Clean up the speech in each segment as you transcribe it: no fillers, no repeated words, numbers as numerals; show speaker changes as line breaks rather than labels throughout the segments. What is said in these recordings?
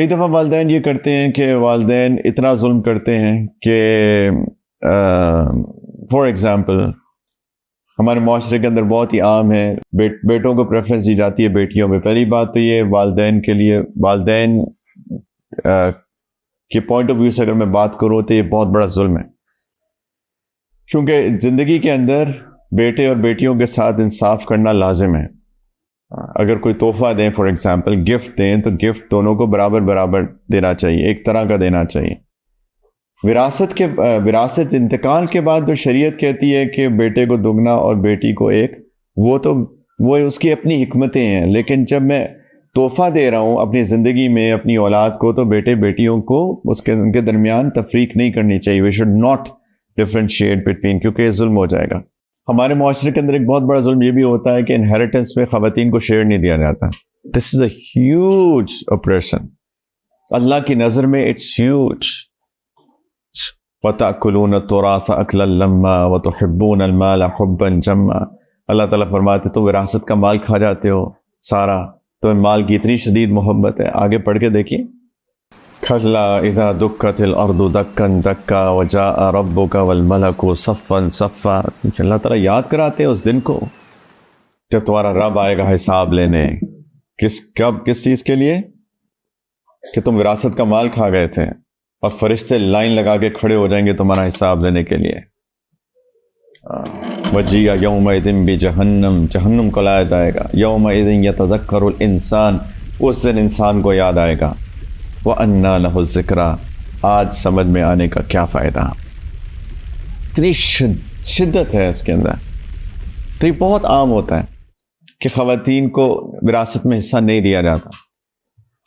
کئی دفعہ والدین یہ کرتے ہیں کہ والدین اتنا ظلم کرتے ہیں کہ فار ایگزامپل ہمارے معاشرے کے اندر بہت ہی عام ہے بیٹوں کو پریفرنس دی جاتی ہے بیٹیوں میں. پہلی بات تو یہ والدین کے لیے، والدین کے پوائنٹ آف ویو سے اگر میں بات کروں تو یہ بہت بڑا ظلم ہے، کیونکہ زندگی کے اندر بیٹے اور بیٹیوں کے ساتھ انصاف کرنا لازم ہے. اگر کوئی تحفہ دیں، فار ایگزامپل گفٹ دیں، تو گفٹ دونوں کو برابر برابر دینا چاہیے، ایک طرح کا دینا چاہیے. وراثت انتقال کے بعد جو شریعت کہتی ہے کہ بیٹے کو دگنا اور بیٹی کو ایک، وہ اس کی اپنی حکمتیں ہیں. لیکن جب میں تحفہ دے رہا ہوں اپنی زندگی میں اپنی اولاد کو، تو بیٹے بیٹیوں کو ان کے درمیان تفریق نہیں کرنی چاہیے. We should not differentiate between, کیونکہ یہ ظلم ہو جائے گا. ہمارے معاشرے کے اندر ایک بہت بڑا ظلم یہ بھی ہوتا ہے کہ انہیریٹنس میں خواتین کو شیئر نہیں دیا جاتا. دس از اے ہیوج اپریشن. اللہ کی نظر میں اٹس ہیوج. وَتَأْكُلُونَ التُّرَاثَ أَكْلًا لَمًّا وَتُحِبُّونَ الْمَالَ حُبًّا جَمًّا. اللہ تعالیٰ فرماتے تو وراثت کا مال کھا جاتے ہو سارا، تو مال کی اتنی شدید محبت ہے. آگے پڑھ کے دیکھیے. كَلَّا إِذَا دُكَّتِ الْأَرْضُ دَكًّا دَكًّا وَجَاءَ رَبُّكَ وَالْمَلَكُ صَفًّا صَفًّا. اللہ تعالیٰ یاد کراتے ہیں اس دن کو جب تمہارا رب آئے گا حساب لینے. کس چیز کے لیے؟ کہ تم وراثت کا مال کھا گئے تھے، اور فرشتے لائن لگا کے کھڑے ہو جائیں گے تمہارا حساب لینے کے لیے. وَجِيَ يَوْمَئِذٍ بِجَهَنَّمَ، جہنم کو لایا جائے گا. يَوْمَئِذٍ يَتَذَكَّرُ الْإِنسَانُ، اس دن انسان کو یاد آئے گا. وَأَنَّىٰ لَهُ الذِّكْرَىٰ، آج سمجھ میں آنے کا کیا فائدہ. اتنی شدت ہے اس کے اندر. تو یہ بہت عام ہوتا ہے کہ خواتین کو وراثت میں حصہ نہیں دیا جاتا.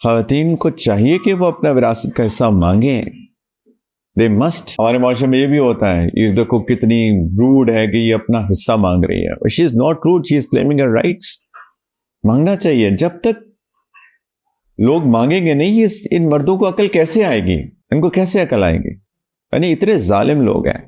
خواتین کو چاہیے کہ وہ اپنا وراثت کا حصہ مانگیں. They must. ہمارے معاشرے میں یہ بھی ہوتا ہے، یہ دیکھو کتنی روڈ ہے کہ یہ اپنا حصہ مانگ رہی ہے. She is not rude, she is claiming her rights. مانگنا چاہیے. جب تک لوگ مانگیں گے نہیں، ان مردوں کو عقل کیسے آئے گی؟ ان کو کیسے عقل آئے گی؟ یعنی اتنے ظالم لوگ ہیں.